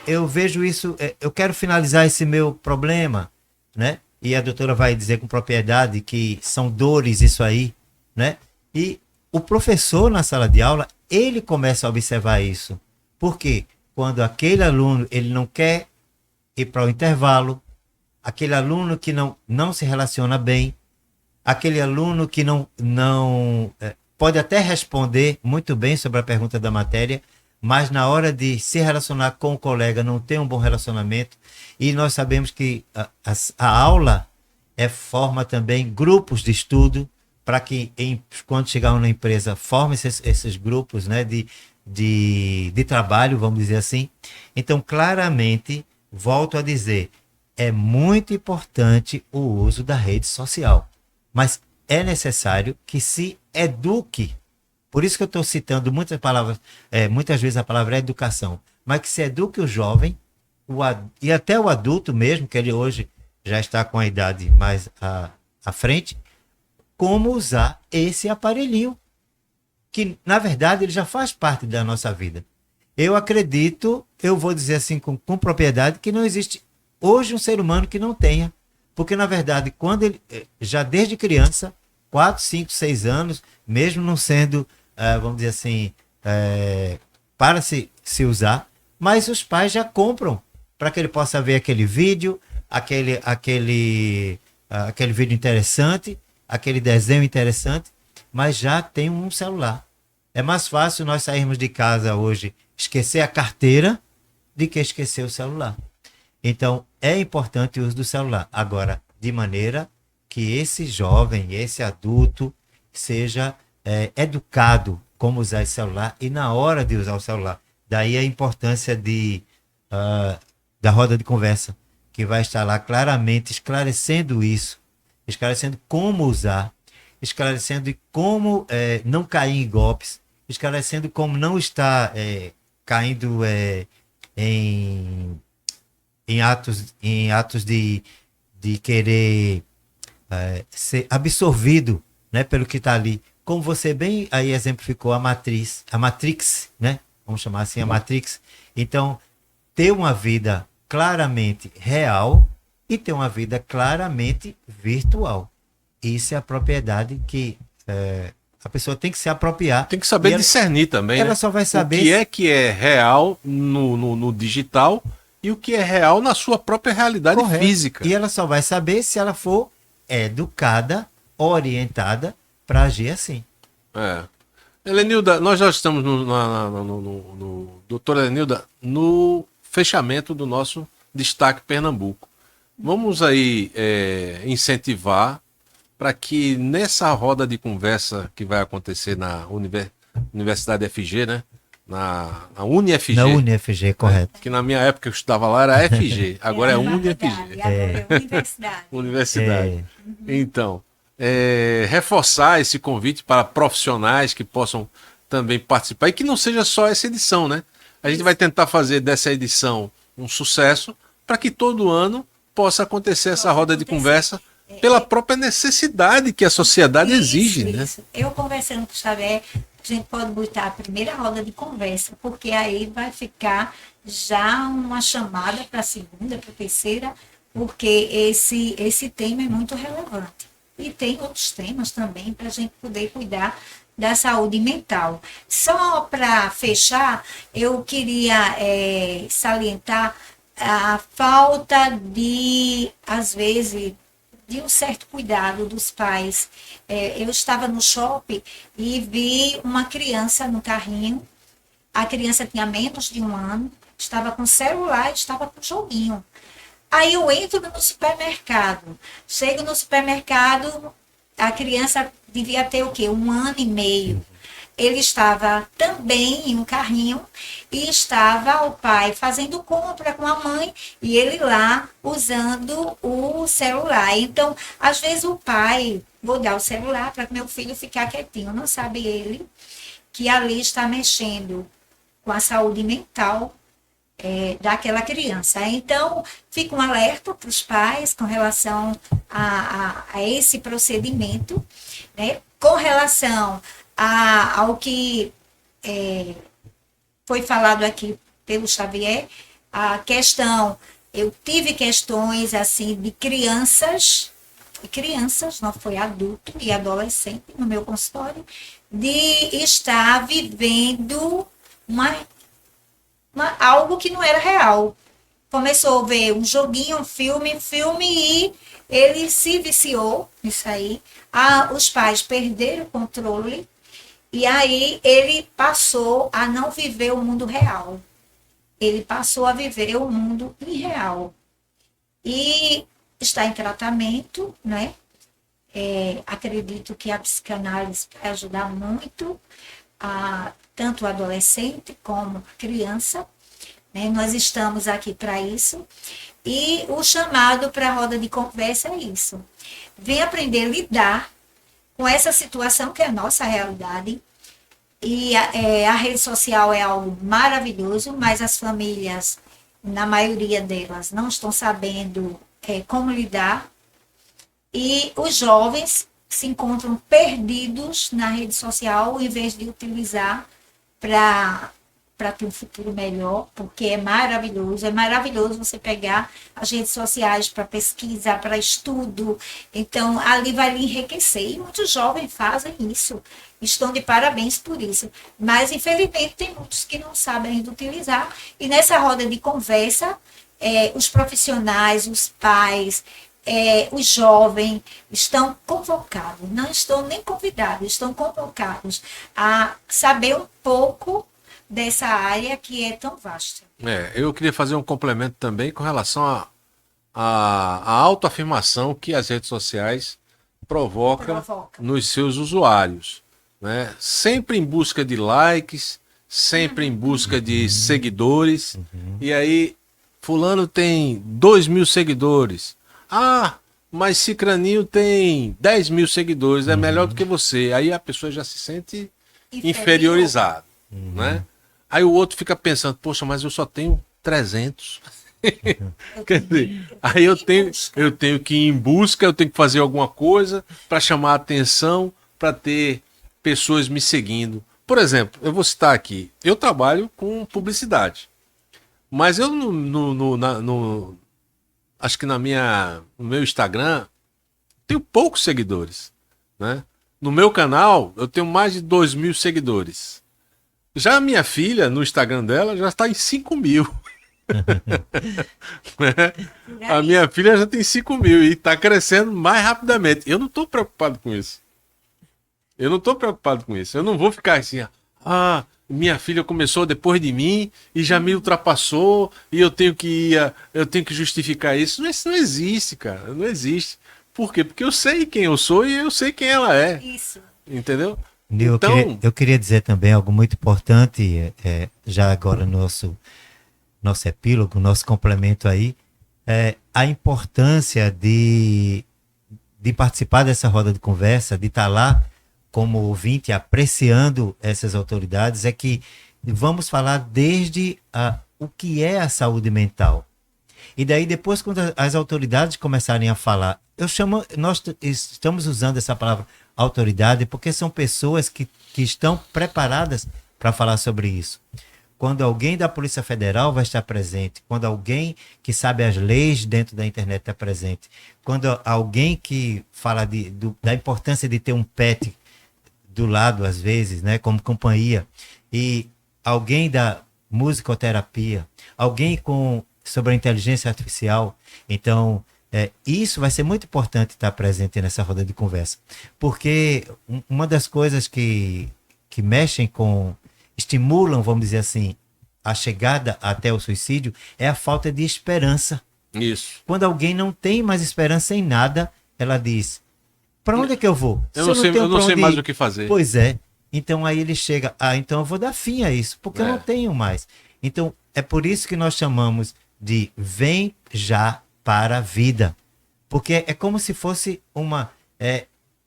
eu vejo isso, eu quero finalizar esse meu problema, né? E a doutora vai dizer com propriedade que são dores isso aí, né? E o professor na sala de aula, ele começa a observar isso. Por quê? Quando aquele aluno, ele não quer ir para o intervalo, aquele aluno que não se relaciona bem, aquele aluno que não pode até responder muito bem sobre a pergunta da matéria, mas na hora de se relacionar com o colega não tem um bom relacionamento. E nós sabemos que a aula forma também grupos de estudo para que, quando chegar na empresa, forme esses grupos, né, de trabalho, vamos dizer assim. Então, claramente, volto a dizer, é muito importante o uso da rede social, mas é necessário que se eduque. Por isso que eu estou citando muitas palavras, muitas vezes a palavra é educação, mas que se eduque o jovem e até o adulto mesmo, que ele hoje já está com a idade mais à frente, como usar esse aparelhinho, que na verdade ele já faz parte da nossa vida. Eu acredito, eu vou dizer assim com propriedade, que não existe hoje um ser humano que não tenha, porque na verdade quando ele, já desde criança, 4, 5, 6 anos, mesmo não sendo, vamos dizer assim, para se usar, mas os pais já compram para que ele possa ver aquele vídeo, aquele vídeo interessante, aquele desenho interessante, mas já tem um celular. É mais fácil nós sairmos de casa hoje, esquecer a carteira, do que esquecer o celular. Então, é importante o uso do celular. Agora, de maneira que esse jovem, esse adulto, seja educado como usar esse celular e na hora de usar o celular. Daí a importância da roda de conversa, que vai estar lá claramente esclarecendo isso, esclarecendo como usar, esclarecendo como não cair em golpes, esclarecendo como não estar caindo em atos de querer ser absorvido, né, pelo que está ali. Como você bem aí exemplificou a Matrix, né? Vamos chamar assim, a Matrix. Então, ter uma vida claramente real e ter uma vida claramente virtual. Isso é a propriedade que a pessoa tem que se apropriar. Tem que saber discernir também, ela né? só vai saber o que é real no digital e o que é real na sua própria realidade física. E ela só vai saber se ela for educada, orientada para agir assim. Helenilda, nós já estamos doutora Helenilda, no fechamento do nosso Destaque Pernambuco. Vamos aí incentivar para que nessa roda de conversa que vai acontecer na Universidade FG, né? Na UniFG. Na UniFG, correto. Que na minha época eu estudava lá era FG, agora é UniFG. Agora é universidade. Universidade. Então, reforçar esse convite para profissionais que possam também participar e que não seja só essa edição, né? A gente vai tentar fazer dessa edição um sucesso para que todo ano possa acontecer essa roda de conversa pela própria necessidade que a sociedade exige, né? Eu conversando com o Xavier, a gente pode botar a primeira roda de conversa, porque aí vai ficar já uma chamada para a segunda, para a terceira, porque esse tema é muito relevante. E tem outros temas também para a gente poder cuidar da saúde mental. Só para fechar, eu queria salientar a falta de, às vezes, de um certo cuidado dos pais. Eu estava no shopping e vi uma criança no carrinho. A criança tinha menos de 1 ano, estava com celular, estava com joguinho. Aí eu entro no supermercado. Chego no supermercado, a criança devia ter o quê? 1 ano e meio. Ele estava também em um carrinho e estava o pai fazendo compra com a mãe e ele lá usando o celular. Então, às vezes o pai, vou dar o celular para meu filho ficar quietinho, não sabe ele que ali está mexendo com a saúde mental daquela criança. Então, fica um alerta para os pais com relação a esse procedimento, né? Com relação ao que foi falado aqui pelo Xavier, a questão, eu tive questões assim de crianças, não foi adulto e adolescente no meu consultório, de estar vivendo algo que não era real. Começou a ver um joguinho, um filme e ele se viciou nisso aí. Os pais perderam o controle e aí ele passou a não viver o mundo real. Ele passou a viver o mundo irreal. E está em tratamento, né? Acredito que a psicanálise vai ajudar muito tanto o adolescente como a criança, né? Nós estamos aqui para isso. E o chamado para a roda de conversa é isso. Vem aprender a lidar com essa situação que é a nossa realidade. E a rede social é algo maravilhoso, mas as famílias, na maioria delas, não estão sabendo como lidar. E os jovens se encontram perdidos na rede social, em vez de utilizar para ter um futuro melhor, porque é maravilhoso você pegar as redes sociais para pesquisa, para estudo, então ali vai lhe enriquecer, e muitos jovens fazem isso, estão de parabéns por isso, mas infelizmente tem muitos que não sabem ainda utilizar, e nessa roda de conversa, os profissionais, os pais, os jovens estão convocados, não estão nem convidados, estão convocados a saber um pouco dessa área que é tão vasta. Eu queria fazer um complemento também com relação à autoafirmação que as redes sociais provocam nos seus usuários, né? Sempre em busca de likes, sempre em busca de seguidores, e aí fulano tem 2.000 seguidores, mas Cicraninho tem 10.000 seguidores, é melhor do que você, aí a pessoa já se sente inferiorizada, né? Aí o outro fica pensando, poxa, mas eu só tenho 300. Quer dizer, aí eu tenho que ir em busca, eu tenho que fazer alguma coisa para chamar a atenção, para ter pessoas me seguindo. Por exemplo, eu vou citar aqui, eu trabalho com publicidade, mas eu acho que no meu Instagram tenho poucos seguidores, né? No meu canal eu tenho mais de 2.000 seguidores. Já a minha filha, no Instagram dela, já está em 5.000. A minha filha já tem 5.000 e está crescendo mais rapidamente. Eu não estou preocupado com isso. Eu não vou ficar assim, minha filha começou depois de mim e já me ultrapassou e eu tenho que justificar isso. Isso não existe, cara. Não existe. Por quê? Porque eu sei quem eu sou e eu sei quem ela é. Isso. Entendeu? Nil, Então, eu queria dizer também algo muito importante, já agora no nosso epílogo, nosso complemento aí, a importância de participar dessa roda de conversa, de estar lá como ouvinte, apreciando essas autoridades, é que vamos falar desde o que é a saúde mental. E daí depois, quando as autoridades começarem a falar, nós estamos usando essa palavra autoridade porque são pessoas que estão preparadas para falar sobre isso. Quando alguém da Polícia Federal vai estar presente, quando alguém que sabe as leis dentro da internet está presente, quando alguém que fala da importância de ter um pet do lado, às vezes, né, como companhia, e alguém da musicoterapia, alguém sobre a inteligência artificial, então isso vai ser muito importante estar presente nessa roda de conversa, porque uma das coisas que mexem estimulam, vamos dizer assim, a chegada até o suicídio é a falta de esperança. Isso. Quando alguém não tem mais esperança em nada, ela diz: para onde é que eu vou? Eu não sei mais o que fazer. Pois é. Então aí ele chega: então eu vou dar fim a isso, porque eu não tenho mais. Então é por isso que nós chamamos de vem já para a vida. Porque é como se fosse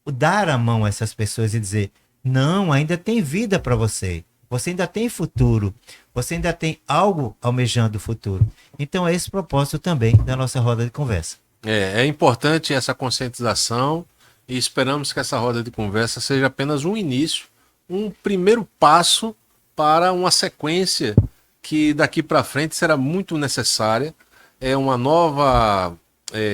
dar a mão a essas pessoas e dizer: não, ainda tem vida para você. Você ainda tem futuro. Você ainda tem algo almejando o futuro. Então é esse o propósito também da nossa roda de conversa. É importante essa conscientização e esperamos que essa roda de conversa seja apenas um início, um primeiro passo para uma sequência que daqui para frente será muito necessária. É uma nova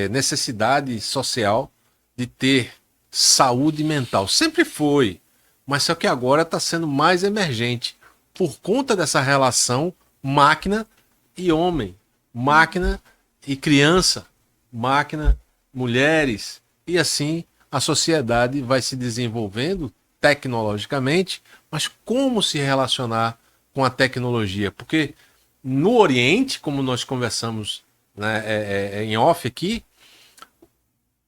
necessidade social de ter saúde mental. Sempre foi, mas só que agora está sendo mais emergente por conta dessa relação máquina e homem, máquina e criança, máquina, mulheres, e assim a sociedade vai se desenvolvendo tecnologicamente, mas como se relacionar com a tecnologia? Porque no Oriente, como nós conversamos, né, em off aqui,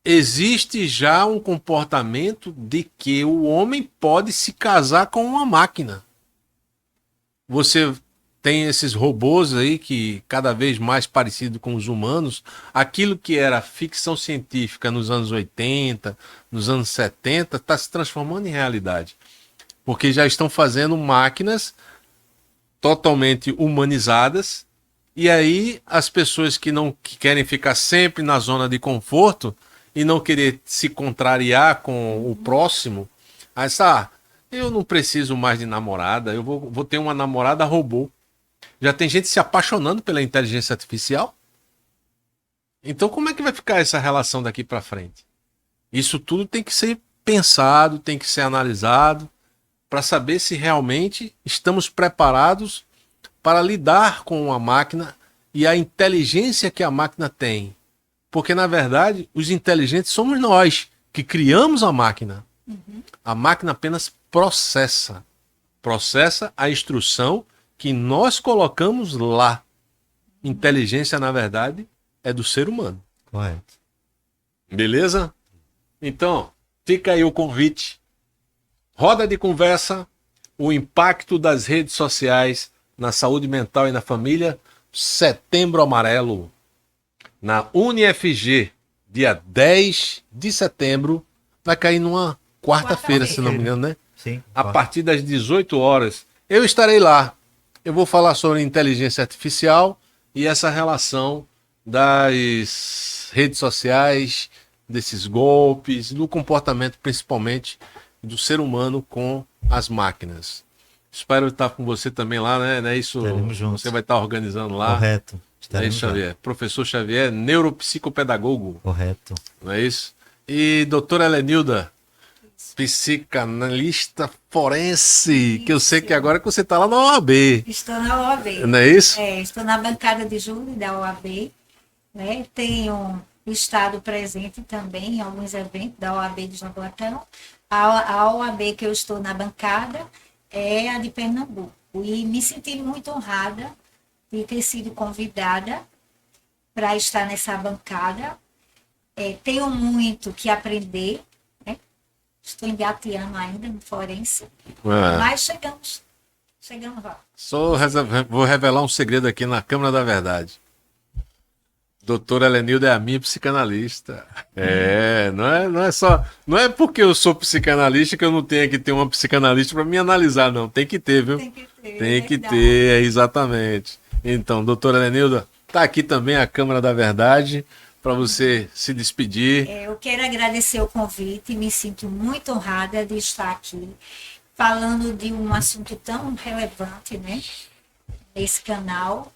existe já um comportamento de que o homem pode se casar com uma máquina. Você tem esses robôs aí que cada vez mais parecido com os humanos. Aquilo que era ficção científica nos anos 80, nos anos 70, está se transformando em realidade. Porque já estão fazendo máquinas totalmente humanizadas. E aí as pessoas que querem ficar sempre na zona de conforto e não querer se contrariar com o próximo, aí eu não preciso mais de namorada, eu vou ter uma namorada robô. Já tem gente se apaixonando pela inteligência artificial. Então como é que vai ficar essa relação daqui para frente? Isso tudo tem que ser pensado, tem que ser analisado, para saber se realmente estamos preparados para lidar com a máquina e a inteligência que a máquina tem. Porque, na verdade, os inteligentes somos nós que criamos a máquina. A máquina apenas processa a instrução que nós colocamos lá. Inteligência, na verdade, é do ser humano. Correto. Beleza? Então, fica aí o convite. Roda de conversa, o impacto das redes sociais na saúde mental e na família, Setembro Amarelo. Na UniFG, dia 10 de setembro, vai cair numa quarta-feira, se não me engano, né? Sim. A partir das 18 horas. Eu estarei lá. Eu vou falar sobre inteligência artificial e essa relação das redes sociais, desses golpes, do comportamento principalmente do ser humano com as máquinas. Espero estar com você também lá, né? Não é isso? Estaremos juntos. Você vai estar organizando lá. Correto. É isso, Xavier. Professor Xavier, neuropsicopedagogo. Correto. Não é isso? E doutora Helenilda, psicanalista forense, que eu sei que agora que você está lá na OAB. Estou na OAB. Não é isso? Estou na bancada de júri da OAB. Né? Tenho estado presente também em alguns eventos da OAB de Jaboatão. A OAB que eu estou na bancada é a de Pernambuco. E me senti muito honrada de ter sido convidada para estar nessa bancada. Tenho muito que aprender, né? Estou engateando ainda no forense, mas chegamos lá. Vou revelar um segredo aqui na Câmara da Verdade. Doutora Helenilda é a minha psicanalista. Não é porque eu sou psicanalista que eu não tenho que ter uma psicanalista para me analisar, não. Tem que ter, viu? Tem que ter, exatamente. Então, doutora Helenilda, está aqui também a Câmara da Verdade para você se despedir. Eu quero agradecer o convite, me sinto muito honrada de estar aqui falando de um assunto tão relevante, né? Nesse canal.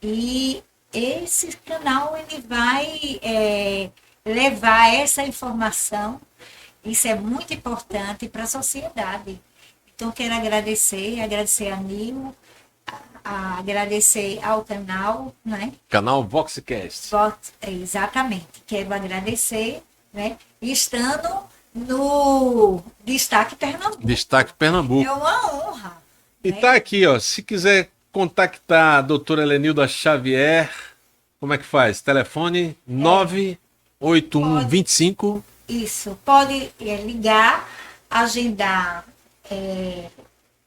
E esse canal ele vai levar essa informação Isso é muito importante para a sociedade. Então, quero agradecer a Nil, agradecer ao canal, né? Canal VoxCast. Exatamente. Quero agradecer, né? Estando no Destaque Pernambuco. Destaque Pernambuco. É uma honra. E né? tá aqui, ó. Se quiser contactar a doutora Helenilda Xavier, como é que faz? Telefone 98125. Isso. Pode ligar, agendar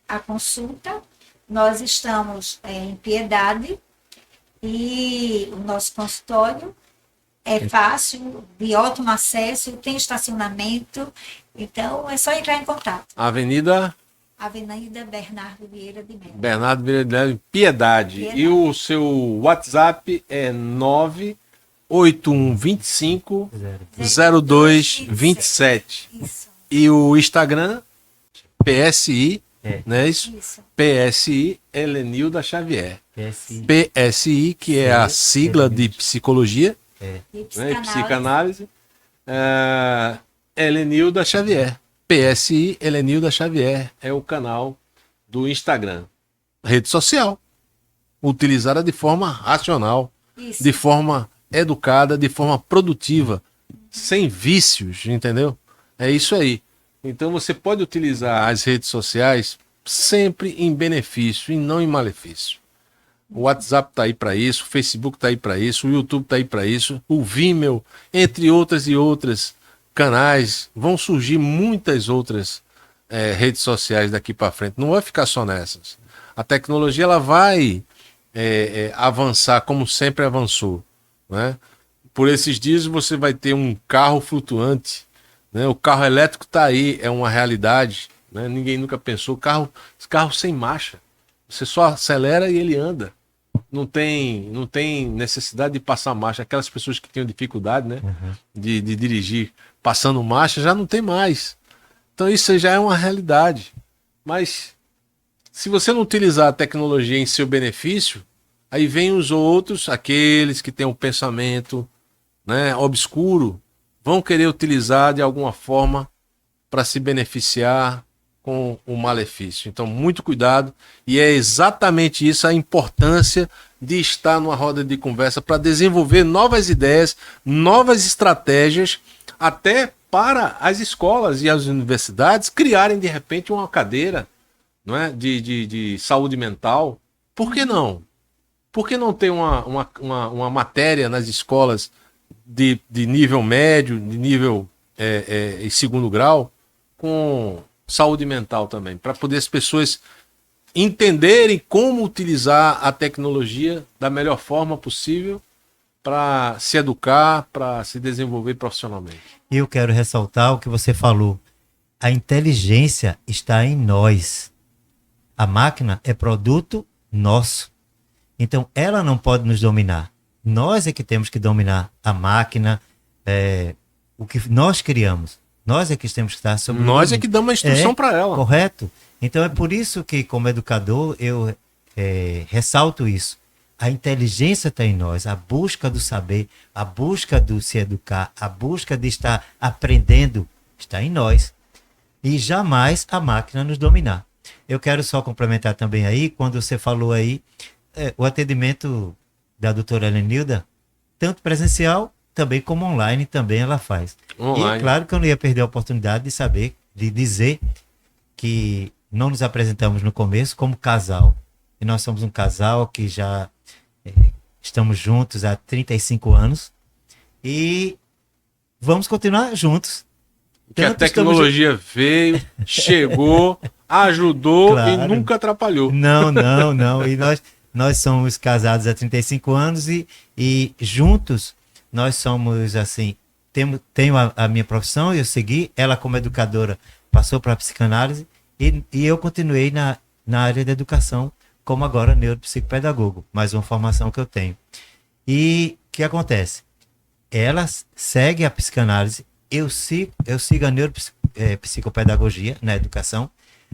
a consulta. Nós estamos em Piedade e o nosso consultório é fácil, de ótimo acesso, tem estacionamento, então é só entrar em contato. Avenida Bernardo Vieira de Mello. Bernardo Vieira de Mello, Piedade. E o seu WhatsApp é 98125 0227. Isso. E o Instagram, PSI, né? Isso. PSI Helenilda Xavier. PSI. PSI, que é a sigla de psicologia, E né? Psicanálise. Helenilda Xavier. PSI Helenilda Xavier é o canal do Instagram. Rede social. Utilizada de forma racional, Isso. de forma educada, de forma produtiva, sem vícios, entendeu? É isso aí. Então você pode utilizar as redes sociais sempre em benefício e não em malefício. O WhatsApp está aí para isso, o Facebook está aí para isso, o YouTube está aí para isso, o Vimeo, entre outras e outras canais, vão surgir muitas outras redes sociais daqui para frente. Não vai ficar só nessas. A tecnologia ela vai avançar como sempre avançou, né? Por esses dias você vai ter um carro flutuante, né? O carro elétrico está aí, é uma realidade, né? Ninguém nunca pensou. Carro sem marcha, você só acelera e ele anda. Não tem necessidade de passar marcha. Aquelas pessoas que tinham dificuldade, né, de dirigir passando marcha, já não tem mais. Então isso já é uma realidade. Mas se você não utilizar a tecnologia em seu benefício, aí vem os outros, aqueles que têm um pensamento, né, obscuro, vão querer utilizar de alguma forma para se beneficiar com o malefício. Então, muito cuidado, e é exatamente isso a importância de estar numa roda de conversa para desenvolver novas ideias, novas estratégias, até para as escolas e as universidades criarem de repente uma cadeira, não é, de saúde mental. Por que não? Por que não ter uma matéria nas escolas de nível médio, de nível em segundo grau, com saúde mental também, para poder as pessoas entenderem como utilizar a tecnologia da melhor forma possível para se educar, para se desenvolver profissionalmente. Eu quero ressaltar o que você falou. A inteligência está em nós. A máquina é produto nosso. Então, ela não pode nos dominar. Nós é que temos que dominar a máquina, o que nós criamos. Nós é que temos que estar sobre nós é que damos a instrução para ela. Correto. Então é por isso que, como educador, eu ressalto isso. A inteligência está em nós, a busca do saber, a busca do se educar, a busca de estar aprendendo está em nós. E jamais a máquina nos dominar. Eu quero só complementar também aí, quando você falou aí, o atendimento da doutora Helenilda, tanto presencial, também como online, também ela faz. Online. E claro que eu não ia perder a oportunidade de dizer que não nos apresentamos no começo como casal. E nós somos um casal que já estamos juntos há 35 anos e vamos continuar juntos. Que a tecnologia veio, chegou, ajudou, claro, e nunca atrapalhou. Não. E nós somos casados há 35 anos e juntos nós somos assim, tenho a minha profissão, eu segui, ela como educadora passou para a psicanálise e eu continuei na área da educação, como agora neuropsicopedagogo, mais uma formação que eu tenho. E o que acontece? Ela segue a psicanálise, eu sigo a neuropsicopedagogia na educação,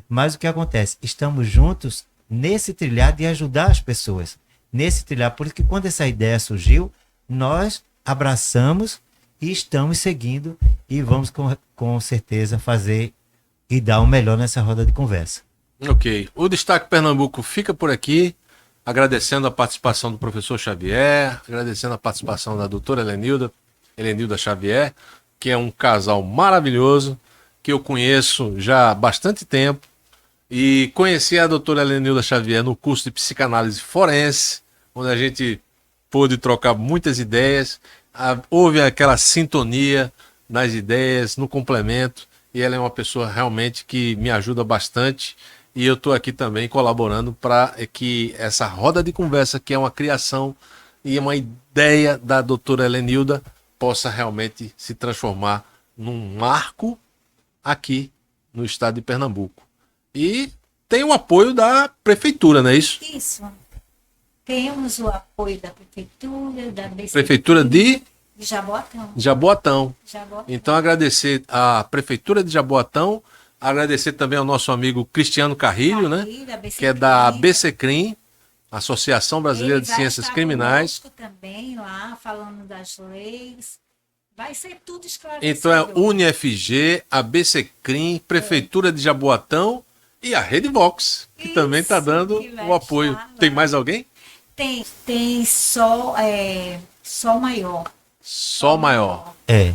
mas o que acontece? Estamos juntos nesse trilhar de ajudar as pessoas, nesse trilhar, por isso que quando essa ideia surgiu, nós abraçamos e estamos seguindo e vamos com certeza fazer e dar o melhor nessa roda de conversa. Ok. O Destaque Pernambuco fica por aqui, agradecendo a participação do professor Xavier, agradecendo a participação da doutora Helenilda Xavier, que é um casal maravilhoso, que eu conheço já há bastante tempo, e conheci a doutora Helenilda Xavier no curso de psicanálise forense, onde a gente pôde trocar muitas ideias, houve aquela sintonia nas ideias, no complemento, e ela é uma pessoa realmente que me ajuda bastante, e eu estou aqui também colaborando para que essa roda de conversa, que é uma criação e uma ideia da doutora Helenilda, possa realmente se transformar num marco aqui no estado de Pernambuco. E tem o apoio da prefeitura, não é isso? Isso. Temos o apoio da prefeitura, da BC, Prefeitura de Jaboatão. Jaboatão. Jaboatão. Então agradecer à prefeitura de Jaboatão, agradecer também ao nosso amigo Cristiano Carrilho, né? Da BC Que é da Crim. BCCRIM, Associação Brasileira Ele de vai Ciências estar Criminais. conosco também lá, falando das leis. Vai ser tudo esclarecido. Então é UniFG, a BCCRIM, Prefeitura de Jaboatão e a Rede Vox, que Isso, também está dando que vai o apoio. estar lá. Tem mais alguém? Tem só maior. Só maior. É.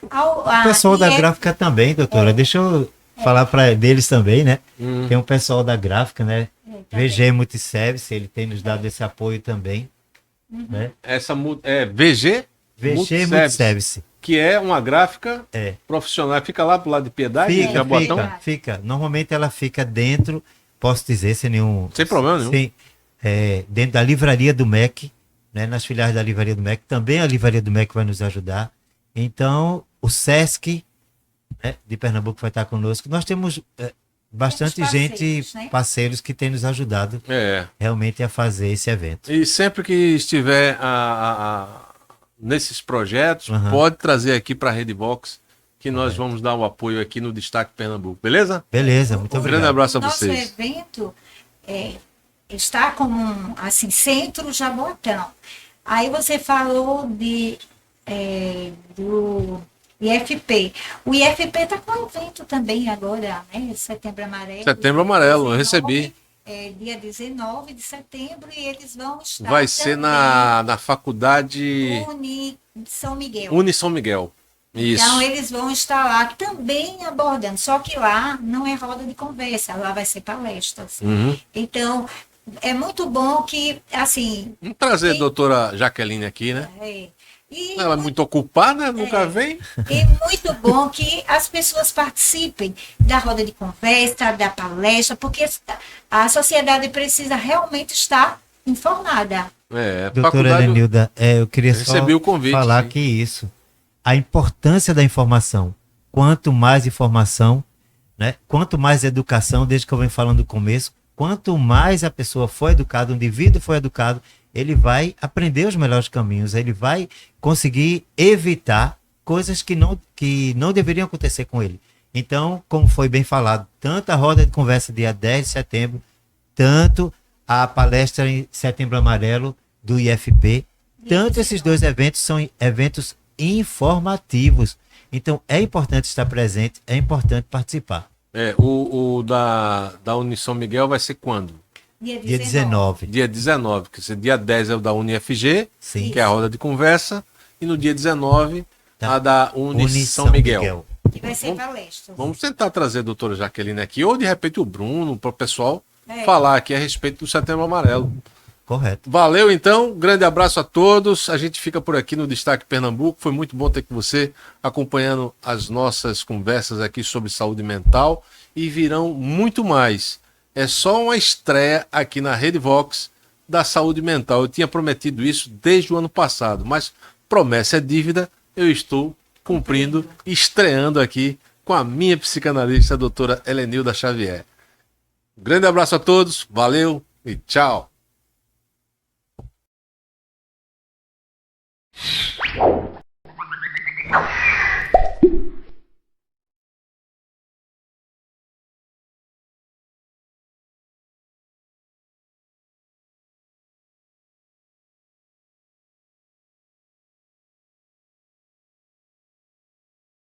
O pessoal da gráfica também, doutora. Deixa eu falar para deles também, né? Tem um pessoal da gráfica, né? VG Multiservice, ele tem nos dado esse apoio também. Né? Essa é VG Multiservice. Que é uma gráfica É. profissional. Fica lá pro lado de Piedade, em Jaboatão? Fica. Normalmente ela fica dentro, posso dizer, sem nenhum... Sem problema nenhum. Dentro da livraria do MEC, né, nas filiais da livraria do MEC. Também a livraria do MEC vai nos ajudar. Então, o SESC, né, de Pernambuco vai estar conosco. Nós temos bastante Temos gente, né? parceiros que têm nos ajudado realmente a fazer esse evento. E sempre que estiver nesses projetos, pode trazer aqui para a Rede Vox, que nós vamos dar o apoio aqui no Destaque Pernambuco, beleza? Beleza, muito Um obrigado. grande abraço a Nosso vocês. evento está como assim, Centro Jaboatão. Aí você falou do IFP. O IFP está com um evento também agora, né? Setembro Amarelo. Setembro Amarelo, eu recebi. Dia 19 de setembro e eles vão estar Vai ser na faculdade São Miguel. Uni-São Miguel. Isso. Então, eles vão estar lá também abordando. Só que lá não é roda de conversa, lá vai ser palestras. Então, é muito bom que, assim... Vamos trazer a doutora Jaqueline aqui, né? Ela é muito ocupada, nunca vem. E muito bom que as pessoas participem da roda de conversa, da palestra, porque a sociedade precisa realmente estar informada. Doutora Helenilda, eu queria só Recebi o convite, falar sim. que isso, a importância da informação, quanto mais informação, né, quanto mais educação, desde que eu venho falando no começo, quanto mais a pessoa for educada, o indivíduo for educado, ele vai aprender os melhores caminhos, ele vai conseguir evitar coisas que não deveriam acontecer com ele. Então, como foi bem falado, tanto a roda de conversa dia 10 de setembro, tanto a palestra em Setembro Amarelo do IFP, tanto esses dois eventos são eventos informativos. Então, é importante estar presente, é importante participar. O da Uni-São Miguel vai ser quando? Dia Dia 19. Dia 19, que dizer, dia 10 é o da UniFG, Sim. que é a roda de conversa, e no dia 19, Tá. a da Uni-São Miguel. Que vai ser palestra. Vamos tentar trazer a doutora Jaqueline aqui, ou de repente o Bruno, para o pessoal falar aqui a respeito do Setembro Amarelo. Correto. Valeu, então. Grande abraço a todos. A gente fica por aqui no Destaque Pernambuco. Foi muito bom ter com você acompanhando as nossas conversas aqui sobre saúde mental. E virão muito mais. É só uma estreia aqui na Rede Vox da saúde mental. Eu tinha prometido isso desde o ano passado, mas promessa é dívida. Eu estou cumprindo, estreando aqui com a minha psicanalista, a doutora Helenilda Xavier. Grande abraço a todos. Valeu e tchau.